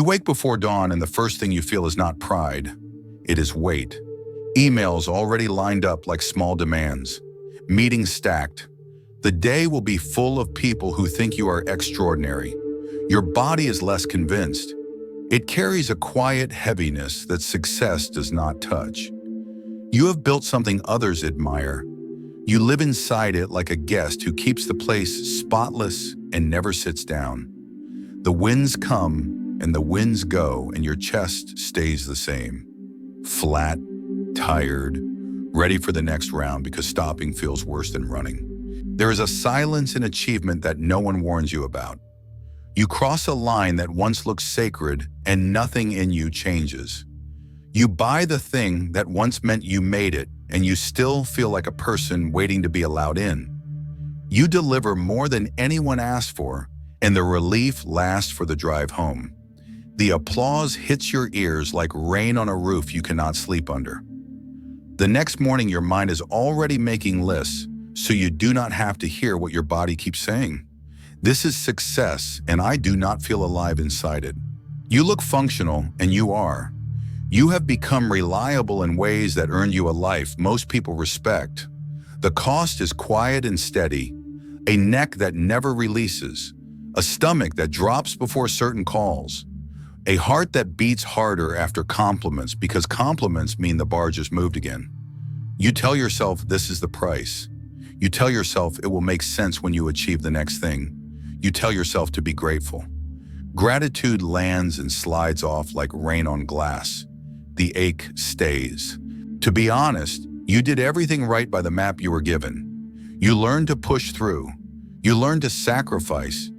You wake before dawn and the first thing you feel is not pride, it is weight. Emails already lined up like small demands. Meetings stacked. The day will be full of people who think you are extraordinary. Your body is less convinced. It carries a quiet heaviness that success does not touch. You have built something others admire. You live inside it like a guest who keeps the place spotless and never sits down. The winds come and the winds go, and your chest stays the same. Flat, tired, ready for the next round because stopping feels worse than running. There is a silence in achievement that no one warns you about. You cross a line that once looked sacred and nothing in you changes. You buy the thing that once meant you made it, and you still feel like a person waiting to be allowed in. You deliver more than anyone asked for, and the relief lasts for the drive home. The applause hits your ears like rain on a roof you cannot sleep under. The next morning, your mind is already making lists, so you do not have to hear what your body keeps saying. This is success, and I do not feel alive inside it. You look functional, and you are. You have become reliable in ways that earn you a life most people respect. The cost is quiet and steady, a neck that never releases, a stomach that drops before certain calls, a heart that beats harder after compliments because compliments mean the bar just moved again. You tell yourself this is the price. You tell yourself it will make sense when you achieve the next thing. You tell yourself to be grateful. Gratitude lands and slides off like rain on glass. The ache stays. To be honest, you did everything right by the map you were given. You learned to push through. You learned to sacrifice.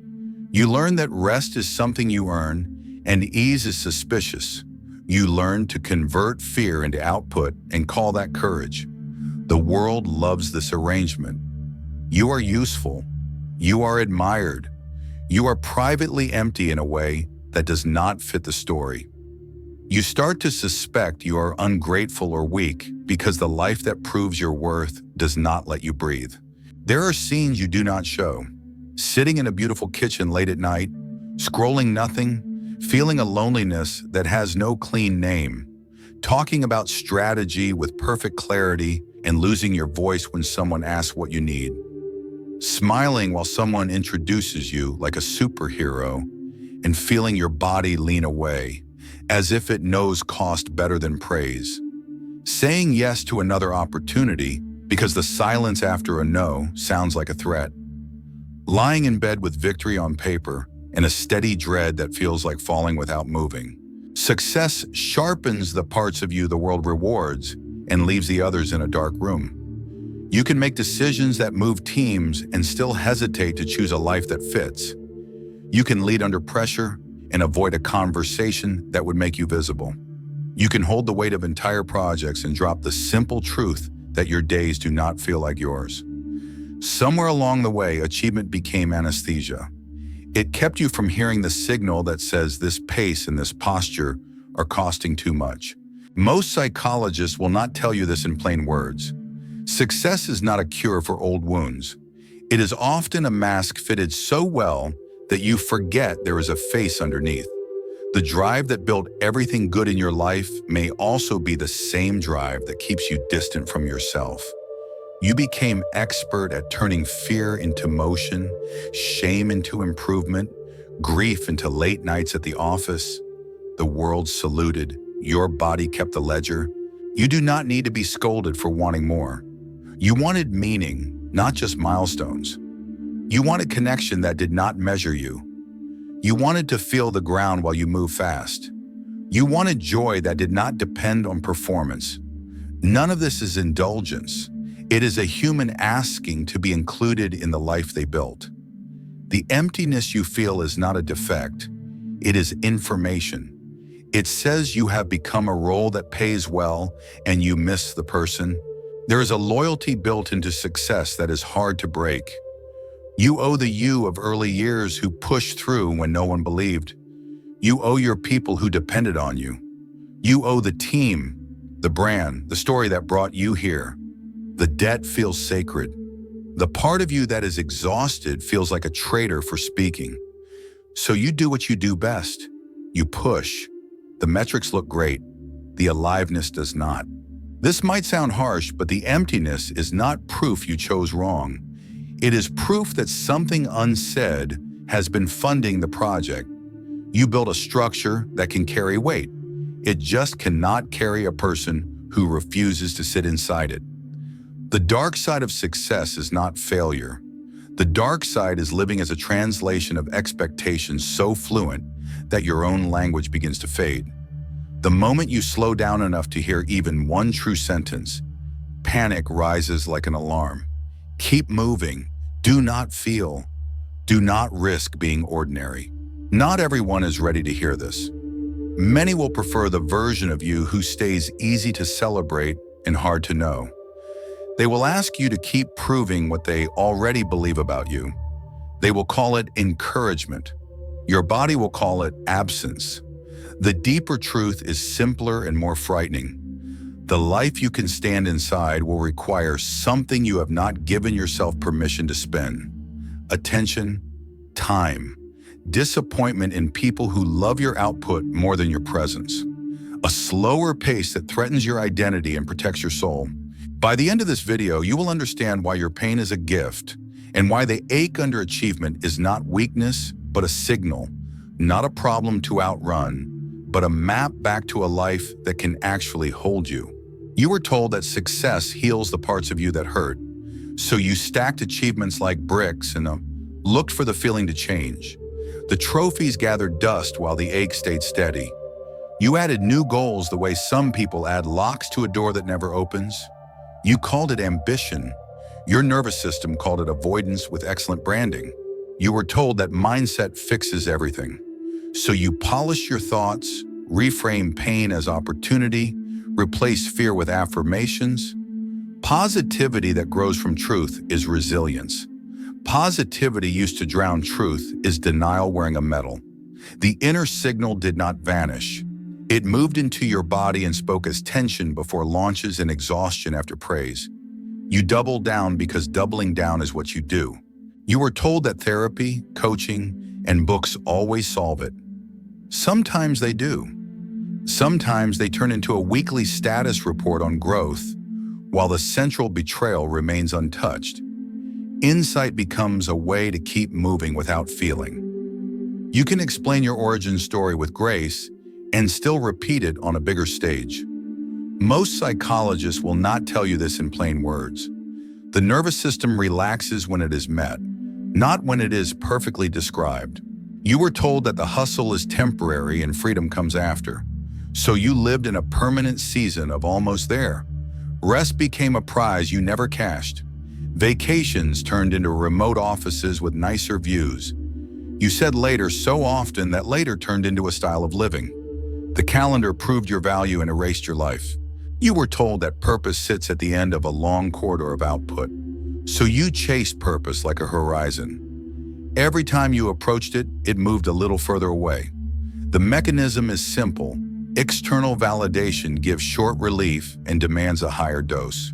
You learned that rest is something you earn and ease is suspicious. You learned to convert fear into output and call that courage. The world loves this arrangement. You are useful. You are admired. You are privately empty in a way that does not fit the story. You start to suspect you are ungrateful or weak because the life that proves your worth does not let you breathe. There are scenes you do not show. Sitting in a beautiful kitchen late at night, scrolling nothing, feeling a loneliness that has no clean name, talking about strategy with perfect clarity and losing your voice when someone asks what you need, smiling while someone introduces you like a superhero and feeling your body lean away as if it knows cost better than praise, saying yes to another opportunity because the silence after a no sounds like a threat, lying in bed with victory on paper and a steady dread that feels like falling without moving. Success sharpens the parts of you the world rewards and leaves the others in a dark room. You can make decisions that move teams and still hesitate to choose a life that fits. You can lead under pressure and avoid a conversation that would make you visible. You can hold the weight of entire projects and drop the simple truth that your days do not feel like yours. Somewhere along the way, achievement became anesthesia. It kept you from hearing the signal that says this pace and this posture are costing too much. Most psychologists will not tell you this in plain words. Success is not a cure for old wounds. It is often a mask fitted so well that you forget there is a face underneath. The drive that built everything good in your life may also be the same drive that keeps you distant from yourself. You became expert at turning fear into motion, shame into improvement, grief into late nights at the office. The world saluted. Your body kept the ledger. You do not need to be scolded for wanting more. You wanted meaning, not just milestones. You wanted connection that did not measure you. You wanted to feel the ground while you move fast. You wanted joy that did not depend on performance. None of this is indulgence. It is a human asking to be included in the life they built. The emptiness you feel is not a defect. It is information. It says you have become a role that pays well and you miss the person. There is a loyalty built into success that is hard to break. You owe the you of early years who pushed through when no one believed. You owe your people who depended on you. You owe the team, the brand, the story that brought you here. The debt feels sacred. The part of you that is exhausted feels like a traitor for speaking. So you do what you do best. You push. The metrics look great. The aliveness does not. This might sound harsh, but the emptiness is not proof you chose wrong. It is proof that something unsaid has been funding the project. You built a structure that can carry weight. It just cannot carry a person who refuses to sit inside it. The dark side of success is not failure. The dark side is living as a translation of expectations so fluent that your own language begins to fade. The moment you slow down enough to hear even one true sentence, panic rises like an alarm. Keep moving. Do not feel. Do not risk being ordinary. Not everyone is ready to hear this. Many will prefer the version of you who stays easy to celebrate and hard to know. They will ask you to keep proving what they already believe about you. They will call it encouragement. Your body will call it absence. The deeper truth is simpler and more frightening. The life you can stand inside will require something you have not given yourself permission to spend. Attention, time, disappointment in people who love your output more than your presence. A slower pace that threatens your identity and protects your soul. By the end of this video, you will understand why your pain is a gift and why the ache under achievement is not weakness, but a signal, not a problem to outrun, but a map back to a life that can actually hold you. You were told that success heals the parts of you that hurt, so you stacked achievements like bricks and looked for the feeling to change. The trophies gathered dust while the ache stayed steady. You added new goals the way some people add locks to a door that never opens. You called it ambition. Your nervous system called it avoidance with excellent branding. You were told that mindset fixes everything. So you polish your thoughts, reframe pain as opportunity, replace fear with affirmations. Positivity that grows from truth is resilience. Positivity used to drown truth is denial wearing a medal. The inner signal did not vanish. It moved into your body and spoke as tension before launches and exhaustion after praise. You doubled down because doubling down is what you do. You were told that therapy, coaching, and books always solve it. Sometimes they do. Sometimes they turn into a weekly status report on growth, while the central betrayal remains untouched. Insight becomes a way to keep moving without feeling. You can explain your origin story with grace and still repeat it on a bigger stage. Most psychologists will not tell you this in plain words. The nervous system relaxes when it is met, not when it is perfectly described. You were told that the hustle is temporary and freedom comes after. So you lived in a permanent season of almost there. Rest became a prize you never cashed. Vacations turned into remote offices with nicer views. You said later so often that later turned into a style of living. The calendar proved your value and erased your life. You were told that purpose sits at the end of a long corridor of output. So you chased purpose like a horizon. Every time you approached it, it moved a little further away. The mechanism is simple. External validation gives short relief and demands a higher dose.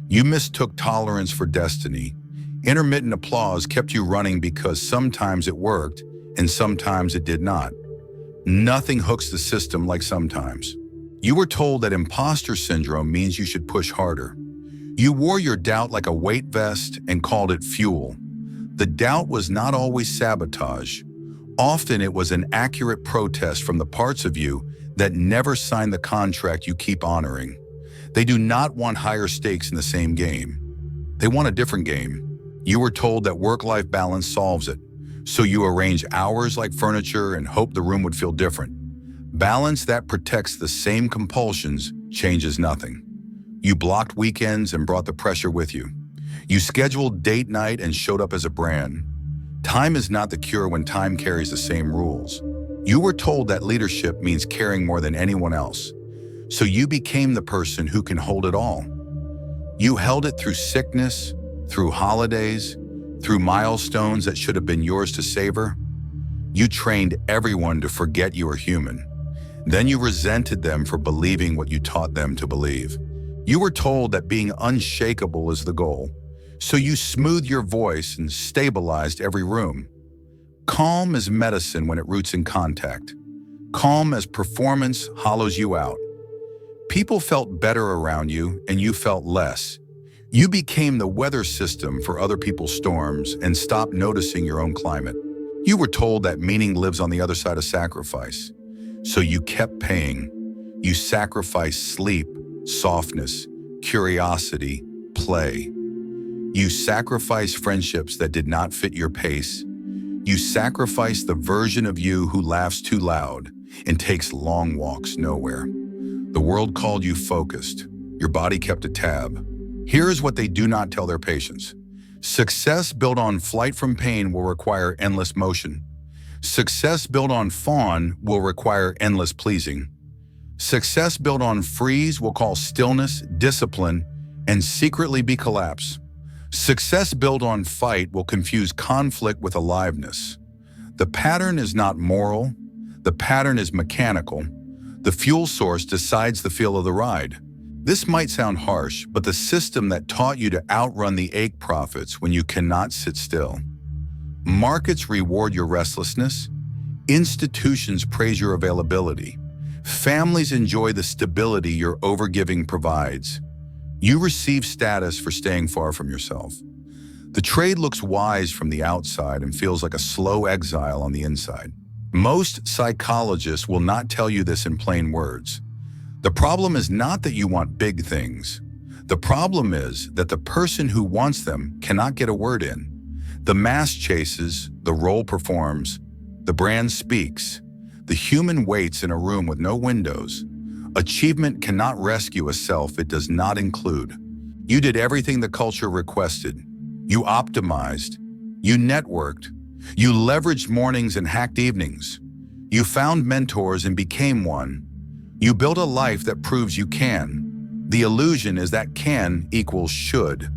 You mistook tolerance for destiny. Intermittent applause kept you running because sometimes it worked and sometimes it did not. Nothing hooks the system like sometimes. You were told that imposter syndrome means you should push harder. You wore your doubt like a weight vest and called it fuel. The doubt was not always sabotage. Often it was an accurate protest from the parts of you that never signed the contract you keep honoring. They do not want higher stakes in the same game. They want a different game. You were told that work-life balance solves it. So you arrange hours like furniture and hope the room would feel different. Balance that protects the same compulsions changes nothing. You blocked weekends and brought the pressure with you. You scheduled date night and showed up as a brand. Time is not the cure when time carries the same rules. You were told that leadership means caring more than anyone else. So you became the person who can hold it all. You held it through sickness, through holidays, through milestones that should have been yours to savor. You trained everyone to forget you were human. Then you resented them for believing what you taught them to believe. You were told that being unshakable is the goal. So you smoothed your voice and stabilized every room. Calm is medicine when it roots in contact. calm as performance hollows you out. People felt better around you and you felt less. You became the weather system for other people's storms and stopped noticing your own climate. You were told that meaning lives on the other side of sacrifice. So you kept paying. You sacrificed sleep, softness, curiosity, play. You sacrificed friendships that did not fit your pace. You sacrificed the version of you who laughs too loud and takes long walks nowhere. The world called you focused. Your body kept a tab. Here is what they do not tell their patients. Success built on flight from pain will require endless motion. Success built on fawn will require endless pleasing. Success built on freeze will call stillness, discipline, and secretly be collapse. Success built on fight will confuse conflict with aliveness. The pattern is not moral. The pattern is mechanical. The fuel source decides the feel of the ride. This might sound harsh, but the system that taught you to outrun the ache profits when you cannot sit still. Markets reward your restlessness. Institutions praise your availability. Families enjoy the stability your overgiving provides. You receive status for staying far from yourself. The trade looks wise from the outside and feels like a slow exile on the inside. Most psychologists will not tell you this in plain words. The problem is not that you want big things. The problem is that the person who wants them cannot get a word in. The mass chases, the role performs, the brand speaks. The human waits in a room with no windows. Achievement cannot rescue a self it does not include. You did everything the culture requested. You optimized. You networked. You leveraged mornings and hacked evenings. You found mentors and became one. You built a life that proves you can. The illusion is that can equals should.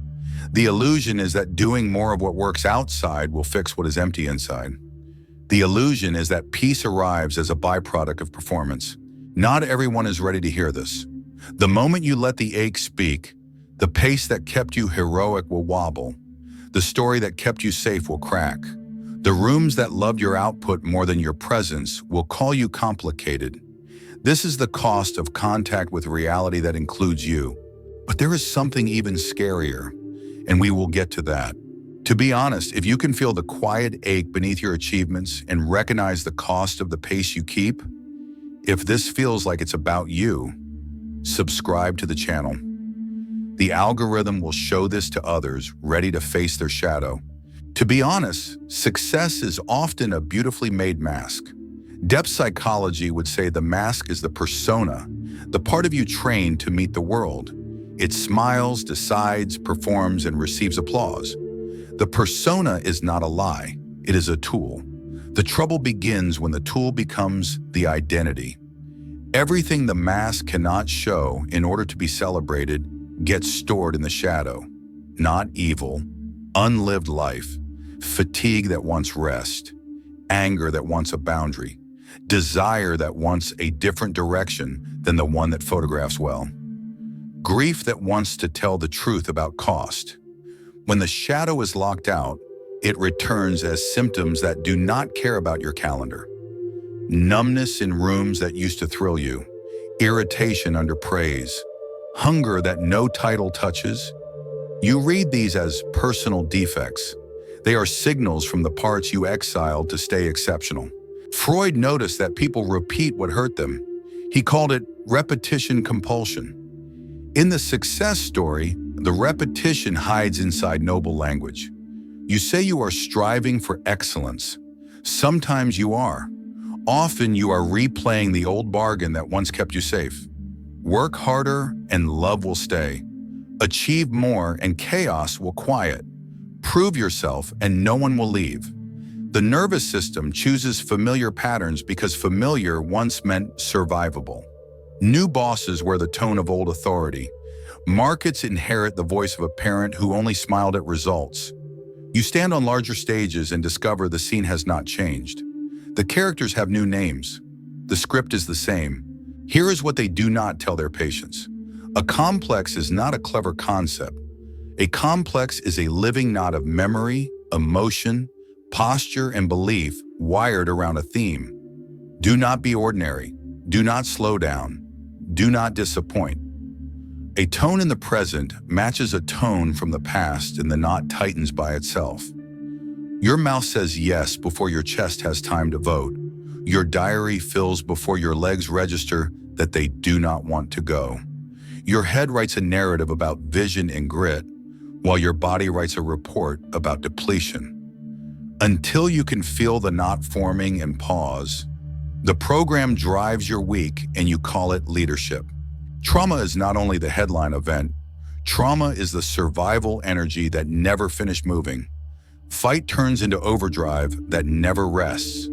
The illusion is that doing more of what works outside will fix what is empty inside. The illusion is that peace arrives as a byproduct of performance. Not everyone is ready to hear this. The moment you let the ache speak, the pace that kept you heroic will wobble. The story that kept you safe will crack. The rooms that loved your output more than your presence will call you complicated. This is the cost of contact with reality that includes you. But there is something even scarier, and we will get to that. To be honest, if you can feel the quiet ache beneath your achievements and recognize the cost of the pace you keep, if this feels like it's about you, subscribe to the channel. The algorithm will show this to others ready to face their shadow. To be honest, success is often a beautifully made mask. Depth psychology would say the mask is the persona, the part of you trained to meet the world. It smiles, decides, performs, and receives applause. The persona is not a lie, it is a tool. The trouble begins when the tool becomes the identity. Everything the mask cannot show in order to be celebrated gets stored in the shadow. Not evil, unlived life, fatigue that wants rest, anger that wants a boundary, desire that wants a different direction than the one that photographs well, grief that wants to tell the truth about cost. When the shadow is locked out, it returns as symptoms that do not care about your calendar. Numbness in rooms that used to thrill you, irritation under praise, hunger that no title touches. You read these as personal defects. They are signals from the parts you exiled to stay exceptional. Freud noticed that people repeat what hurt them. He called it repetition compulsion. In the success story, the repetition hides inside noble language. You say you are striving for excellence. Sometimes you are. Often you are replaying the old bargain that once kept you safe. Work harder and love will stay. Achieve more and chaos will quiet. Prove yourself and no one will leave. The nervous system chooses familiar patterns because familiar once meant survivable. New bosses wear the tone of old authority. Markets inherit the voice of a parent who only smiled at results. You stand on larger stages and discover the scene has not changed. The characters have new names. The script is the same. Here is what they do not tell their patients. A complex is not a clever concept. A complex is a living knot of memory, emotion, posture, and belief wired around a theme. Do not be ordinary. Do not slow down. Do not disappoint. A tone in the present matches a tone from the past, and the knot tightens by itself. Your mouth says yes before your chest has time to vote. Your diary fills before your legs register that they do not want to go. Your head writes a narrative about vision and grit, while your body writes a report about depletion. Until you can feel the knot forming and pause, the program drives your week, and you call it leadership. Trauma is not only the headline event, trauma is the survival energy that never finished moving. Fight turns into overdrive that never rests.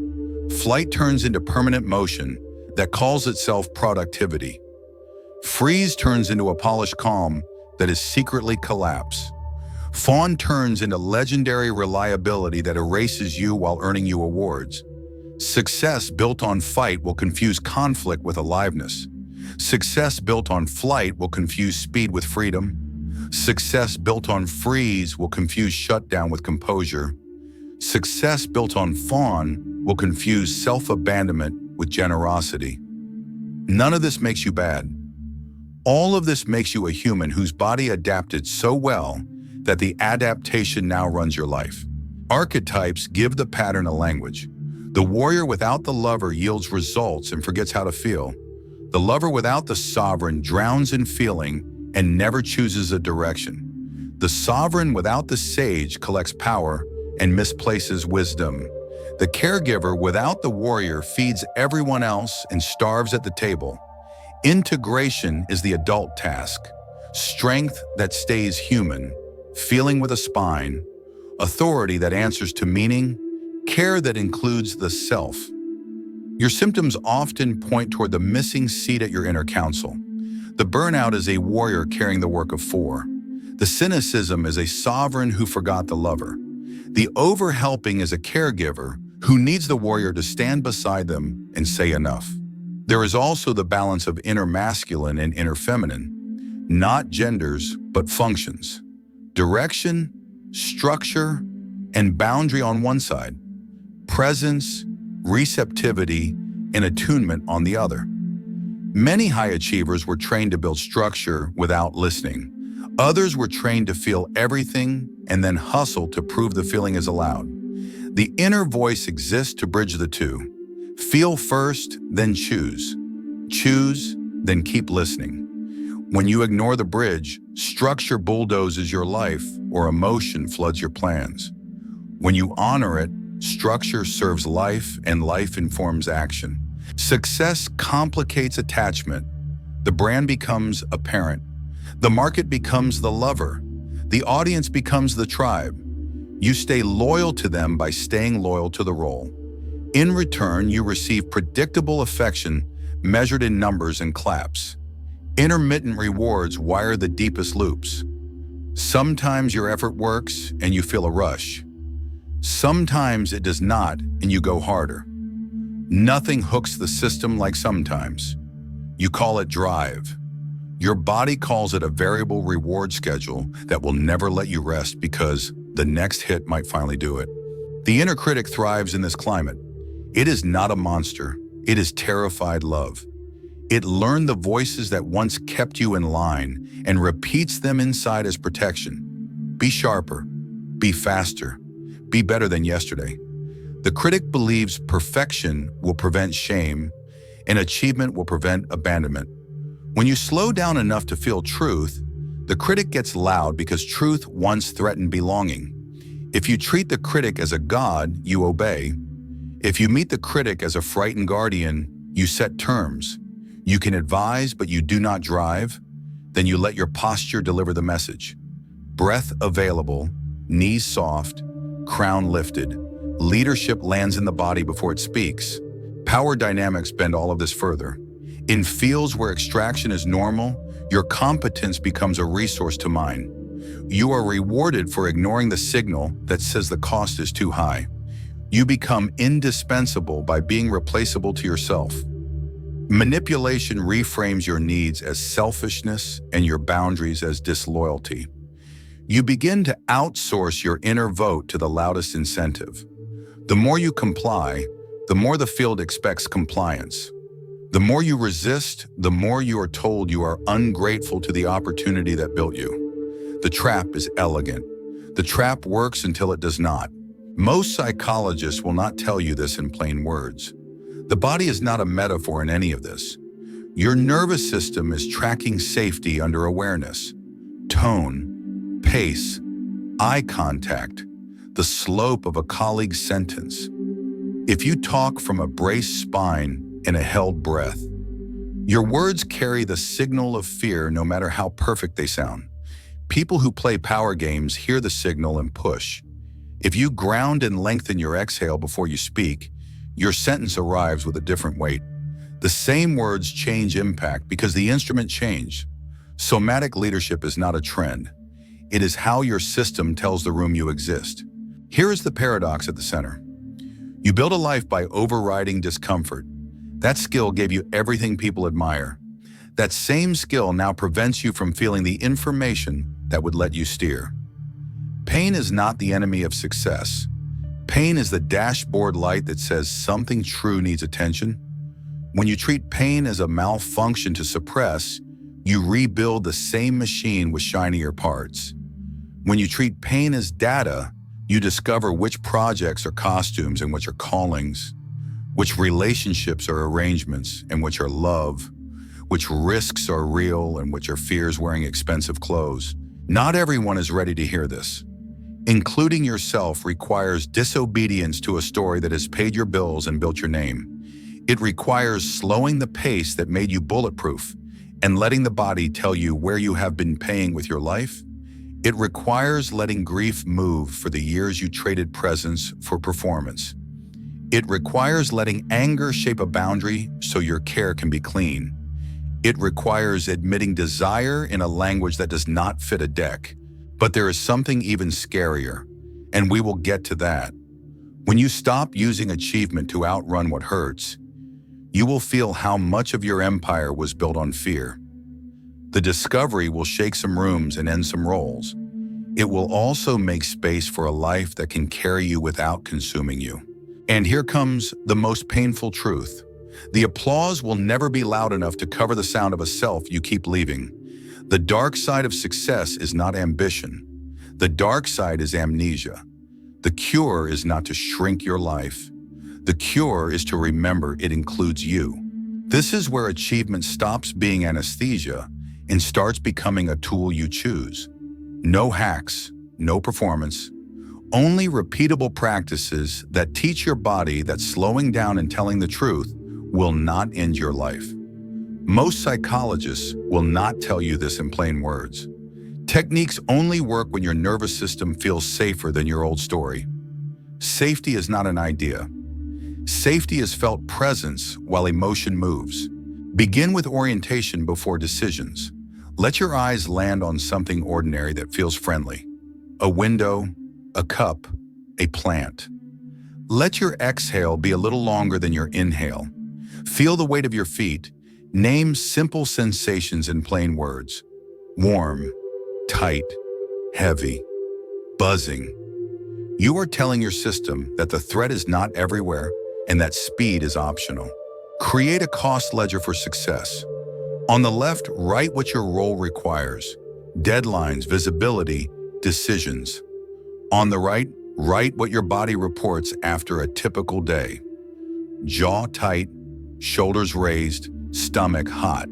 Flight turns into permanent motion that calls itself productivity. Freeze turns into a polished calm that is secretly collapse. Fawn turns into legendary reliability that erases you while earning you awards. Success built on fight will confuse conflict with aliveness. Success built on flight will confuse speed with freedom. Success built on freeze will confuse shutdown with composure. Success built on fawn will confuse self-abandonment with generosity. None of this makes you bad. All of this makes you a human whose body adapted so well that the adaptation now runs your life. Archetypes give the pattern a language. The warrior without the lover yields results and forgets how to feel. The lover without the sovereign drowns in feeling and never chooses a direction. The sovereign without the sage collects power and misplaces wisdom. The caregiver without the warrior feeds everyone else and starves at the table. Integration is the adult task. Strength that stays human, feeling with a spine, authority that answers to meaning, care that includes the self. Your symptoms often point toward the missing seat at your inner council. The burnout is a warrior carrying the work of four. The cynicism is a sovereign who forgot the lover. The overhelping is a caregiver who needs the warrior to stand beside them and say enough. There is also the balance of inner masculine and inner feminine, not genders, but functions. Direction, structure, and boundary on one side. Presence, receptivity, and attunement on the other. Many high achievers were trained to build structure without listening. Others were trained to feel everything and then hustle to prove the feeling is allowed. The inner voice exists to bridge the two. Feel first, then choose. Choose, then keep listening. When you ignore the bridge, structure bulldozes your life or emotion floods your plans. When you honor it, structure serves life and life informs action. Success complicates attachment. The brand becomes a parent. The market becomes the lover. The audience becomes the tribe. You stay loyal to them by staying loyal to the role. In return, you receive predictable affection measured in numbers and claps. Intermittent rewards wire the deepest loops. Sometimes your effort works and you feel a rush. Sometimes it does not and you go harder. Nothing hooks the system like sometimes. You call it drive. Your body calls it a variable reward schedule that will never let you rest because the next hit might finally do it. The inner critic thrives in this climate. It is not a monster. It is terrified love. It learned the voices that once kept you in line and repeats them inside as protection. Be sharper. Be faster. Be better than yesterday. The critic believes perfection will prevent shame and achievement will prevent abandonment. When you slow down enough to feel truth, the critic gets loud because truth once threatened belonging. If you treat the critic as a god, you obey. If you meet the critic as a frightened guardian, you set terms. You can advise, but you do not drive. Then you let your posture deliver the message. Breath available, knees soft, crown lifted. Leadership lands in the body before it speaks. Power dynamics bend all of this further. In fields where extraction is normal, your competence becomes a resource to mine. You are rewarded for ignoring the signal that says the cost is too high. You become indispensable by being replaceable to yourself. Manipulation reframes your needs as selfishness and your boundaries as disloyalty. You begin to outsource your inner vote to the loudest incentive. The more you comply, the more the field expects compliance. The more you resist, the more you are told you are ungrateful to the opportunity that built you. The trap is elegant. The trap works until it does not. Most psychologists will not tell you this in plain words. The body is not a metaphor in any of this. Your nervous system is tracking safety under awareness, tone, pace, eye contact, the slope of a colleague's sentence. If you talk from a braced spine and a held breath, your words carry the signal of fear no matter how perfect they sound. People who play power games hear the signal and push. If you ground and lengthen your exhale before you speak, your sentence arrives with a different weight. The same words change impact because the instrument changed. Somatic leadership is not a trend. It is how your system tells the room you exist. Here is the paradox at the center. You build a life by overriding discomfort. That skill gave you everything people admire. That same skill now prevents you from feeling the information that would let you steer. Pain is not the enemy of success. Pain is the dashboard light that says something true needs attention. When you treat pain as a malfunction to suppress, you rebuild the same machine with shinier parts. When you treat pain as data, you discover which projects are costumes and which are callings, which relationships are arrangements and which are love, which risks are real and which are fears wearing expensive clothes. Not everyone is ready to hear this. Including yourself requires disobedience to a story that has paid your bills and built your name. It requires slowing the pace that made you bulletproof and letting the body tell you where you have been paying with your life. It requires letting grief move for the years you traded presence for performance. It requires letting anger shape a boundary so your care can be clean. It requires admitting desire in a language that does not fit a deck. But there is something even scarier, and we will get to that. When you stop using achievement to outrun what hurts, you will feel how much of your empire was built on fear. The discovery will shake some rooms and end some roles. It will also make space for a life that can carry you without consuming you. And here comes the most painful truth. The applause will never be loud enough to cover the sound of a self you keep leaving. The dark side of success is not ambition. The dark side is amnesia. The cure is not to shrink your life. The cure is to remember it includes you. This is where achievement stops being anesthesia and starts becoming a tool you choose. No hacks, no performance, only repeatable practices that teach your body that slowing down and telling the truth will not end your life. Most psychologists will not tell you this in plain words. Techniques only work when your nervous system feels safer than your old story. Safety is not an idea. Safety is felt presence while emotion moves. Begin with orientation before decisions. Let your eyes land on something ordinary that feels friendly. A window, a cup, a plant. Let your exhale be a little longer than your inhale. Feel the weight of your feet. Name simple sensations in plain words. Warm, tight, heavy, buzzing. You are telling your system that the threat is not everywhere and that speed is optional. Create a cost ledger for success. On the left, write what your role requires. Deadlines, visibility, decisions. On the right, write what your body reports after a typical day. Jaw tight, shoulders raised, stomach hot.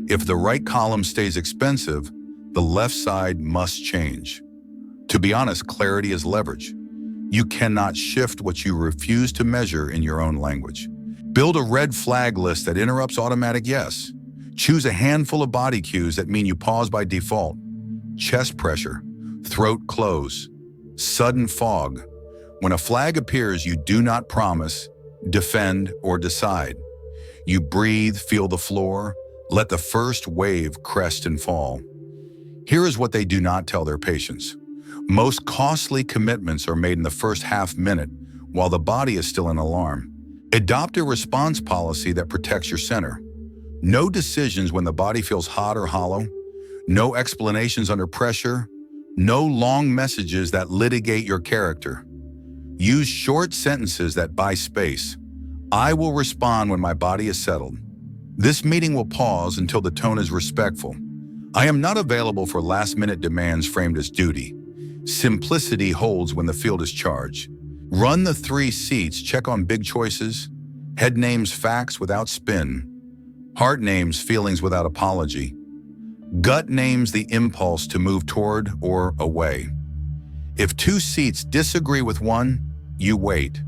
If the right column stays expensive, the left side must change. To be honest, clarity is leverage. You cannot shift what you refuse to measure in your own language. Build a red flag list that interrupts automatic yes. Choose a handful of body cues that mean you pause by default. Chest pressure, throat close, sudden fog. When a flag appears, you do not promise, defend, or decide. You breathe, feel the floor, let the first wave crest and fall. Here is what they do not tell their patients. Most costly commitments are made in the first half minute while the body is still in alarm. Adopt a response policy that protects your center. No decisions when the body feels hot or hollow. No explanations under pressure. No long messages that litigate your character. Use short sentences that buy space. I will respond when my body is settled. This meeting will pause until the tone is respectful. I am not available for last-minute demands framed as duty. Simplicity holds when the field is charged. Run the 3 seats, check on big choices. Head names facts without spin. Heart names feelings without apology. Gut names the impulse to move toward or away. If 2 seats disagree with one, you wait.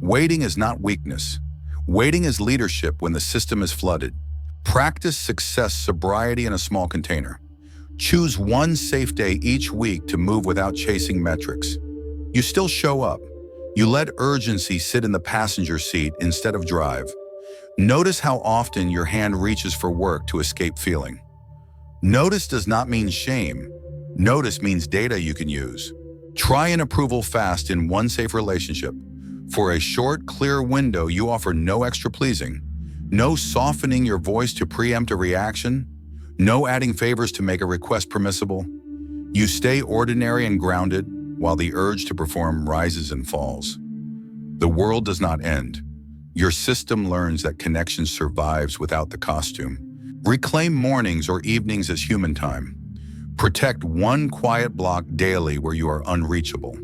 Waiting is not weakness. Waiting is leadership when the system is flooded. Practice success sobriety in a small container. Choose one safe day each week to move without chasing metrics. You still show up. You let urgency sit in the passenger seat instead of drive. Notice how often your hand reaches for work to escape feeling. Notice does not mean shame. Notice means data you can use. Try an approval fast in one safe relationship. For a short, clear window, you offer no extra pleasing, no softening your voice to preempt a reaction, no adding favors to make a request permissible. You stay ordinary and grounded while the urge to perform rises and falls. The world does not end. Your system learns that connection survives without the costume. Reclaim mornings or evenings as human time. Protect one quiet block daily where you are unreachable.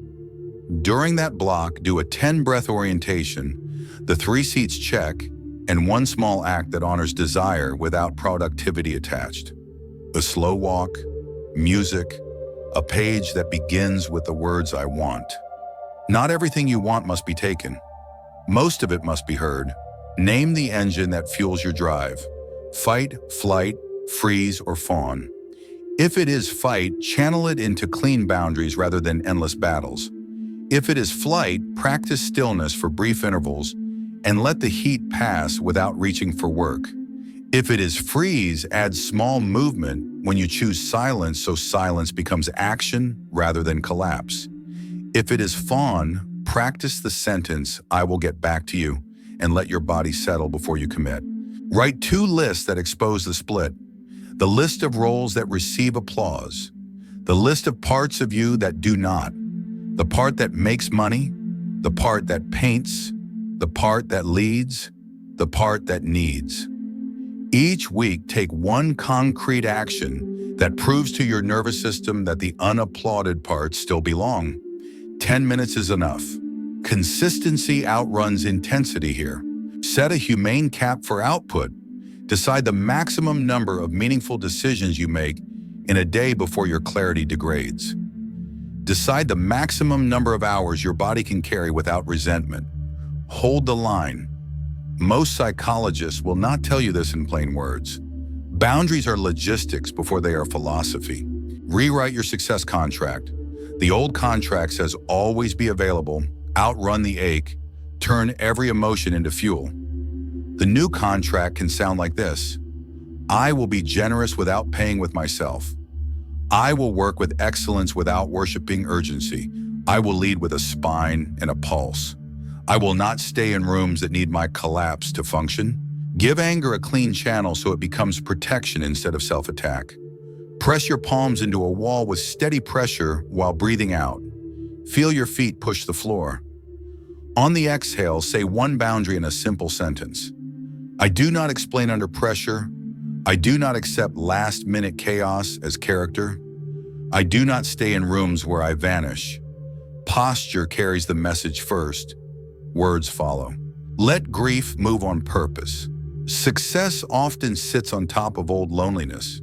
During that block, do a 10-breath orientation, the 3 seats check, and one small act that honors desire without productivity attached. A slow walk, music, a page that begins with the words I want. Not everything you want must be taken. Most of it must be heard. Name the engine that fuels your drive. Fight, flight, freeze, or fawn. If it is fight, channel it into clean boundaries rather than endless battles. If it is flight, practice stillness for brief intervals and let the heat pass without reaching for work. If it is freeze, add small movement when you choose silence so silence becomes action rather than collapse. If it is fawn, practice the sentence, I will get back to you, and let your body settle before you commit. Write 2 lists that expose the split. The list of roles that receive applause. The list of parts of you that do not. The part that makes money. The part that paints. The part that leads. The part that needs. Each week, take one concrete action that proves to your nervous system that the unapplauded parts still belong. 10 minutes is enough. Consistency outruns intensity here. Set a humane cap for output. Decide the maximum number of meaningful decisions you make in a day before your clarity degrades. Decide the maximum number of hours your body can carry without resentment. Hold the line. Most psychologists will not tell you this in plain words. Boundaries are logistics before they are philosophy. Rewrite your success contract. The old contract says always be available, outrun the ache, turn every emotion into fuel. The new contract can sound like this. I will be generous without paying with myself. I will work with excellence without worshiping urgency. I will lead with a spine and a pulse. I will not stay in rooms that need my collapse to function. Give anger a clean channel so it becomes protection instead of self-attack. Press your palms into a wall with steady pressure while breathing out. Feel your feet push the floor. On the exhale, say one boundary in a simple sentence. I do not explain under pressure. I do not accept last-minute chaos as character. I do not stay in rooms where I vanish. Posture carries the message first. Words follow. Let grief move on purpose. Success often sits on top of old loneliness.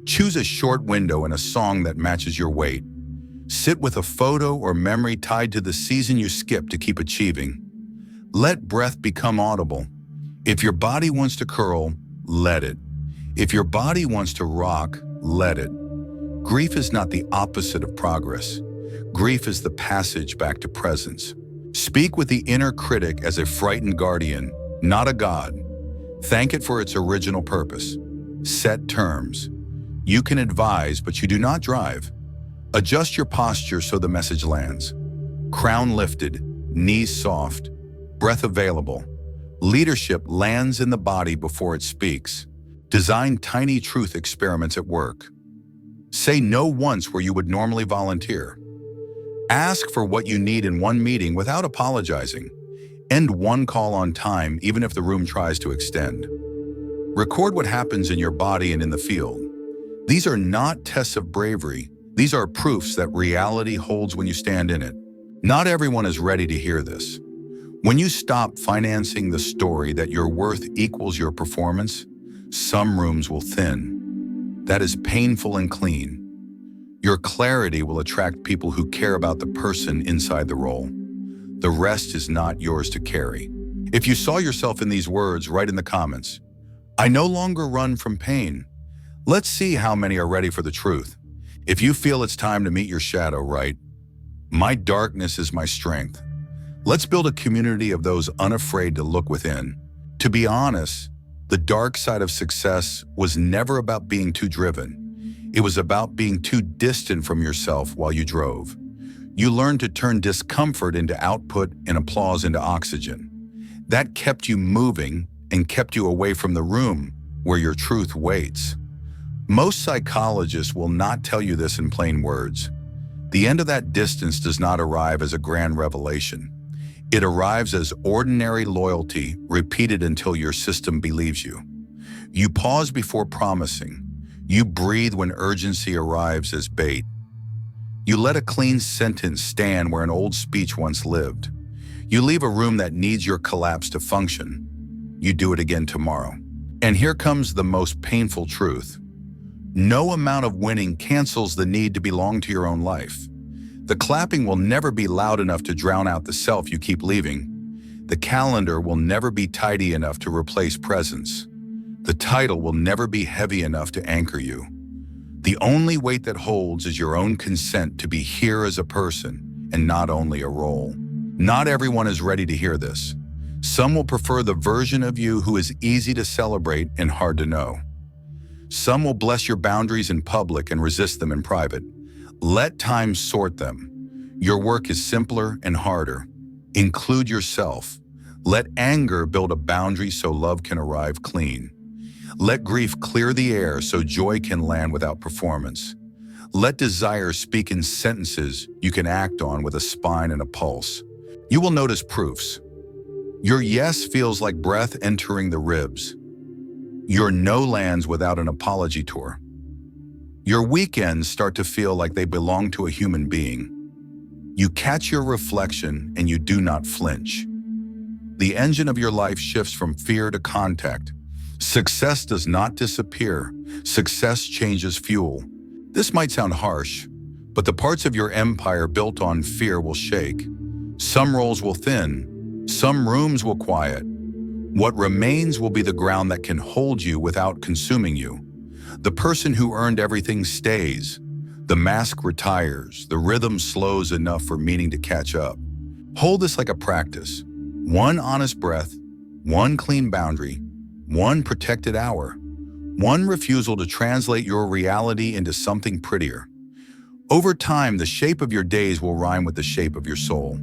Choose a short window and a song that matches your weight. Sit with a photo or memory tied to the season you skipped to keep achieving. Let breath become audible. If your body wants to curl, let it. If your body wants to rock, let it. Grief is not the opposite of progress. Grief is the passage back to presence. Speak with the inner critic as a frightened guardian, not a god. Thank it for its original purpose. Set terms. You can advise, but you do not drive. Adjust your posture so the message lands. Crown lifted, knees soft, breath available. Leadership lands in the body before it speaks. Design tiny truth experiments at work. Say no once where you would normally volunteer. Ask for what you need in one meeting without apologizing. End one call on time, even if the room tries to extend. Record what happens in your body and in the field. These are not tests of bravery. These are proofs that reality holds when you stand in it. Not everyone is ready to hear this. When you stop financing the story that your worth equals your performance, some rooms will thin. That is painful and clean. Your clarity will attract people who care about the person inside the role. The rest is not yours to carry. If you saw yourself in these words, write in the comments, "I no longer run from pain." Let's see how many are ready for the truth. If you feel it's time to meet your shadow, write, "My darkness is my strength." Let's build a community of those unafraid to look within. To be honest, the dark side of success was never about being too driven. It was about being too distant from yourself while you drove. You learned to turn discomfort into output and applause into oxygen. That kept you moving and kept you away from the room where your truth waits. Most psychologists will not tell you this in plain words. The end of that distance does not arrive as a grand revelation. It arrives as ordinary loyalty repeated until your system believes you. You pause before promising. You breathe when urgency arrives as bait. You let a clean sentence stand where an old speech once lived. You leave a room that needs your collapse to function. You do it again tomorrow. And here comes the most painful truth. No amount of winning cancels the need to belong to your own life. The clapping will never be loud enough to drown out the self you keep leaving. The calendar will never be tidy enough to replace presence. The title will never be heavy enough to anchor you. The only weight that holds is your own consent to be here as a person and not only a role. Not everyone is ready to hear this. Some will prefer the version of you who is easy to celebrate and hard to know. Some will bless your boundaries in public and resist them in private. Let time sort them. Your work is simpler and harder. Include yourself. Let anger build a boundary so love can arrive clean. Let grief clear the air so joy can land without performance. Let desire speak in sentences you can act on with a spine and a pulse. You will notice proofs. Your yes feels like breath entering the ribs. Your no lands without an apology tour. Your weekends start to feel like they belong to a human being. You catch your reflection and you do not flinch. The engine of your life shifts from fear to contact. Success does not disappear. Success changes fuel. This might sound harsh, but the parts of your empire built on fear will shake. Some roles will thin. Some rooms will quiet. What remains will be the ground that can hold you without consuming you. The person who earned everything stays. The mask retires. The rhythm slows enough for meaning to catch up. Hold this like a practice. One honest breath, one clean boundary, one protected hour, one refusal to translate your reality into something prettier. Over time, the shape of your days will rhyme with the shape of your soul.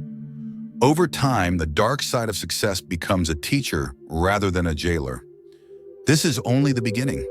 Over time, the dark side of success becomes a teacher rather than a jailer. This is only the beginning.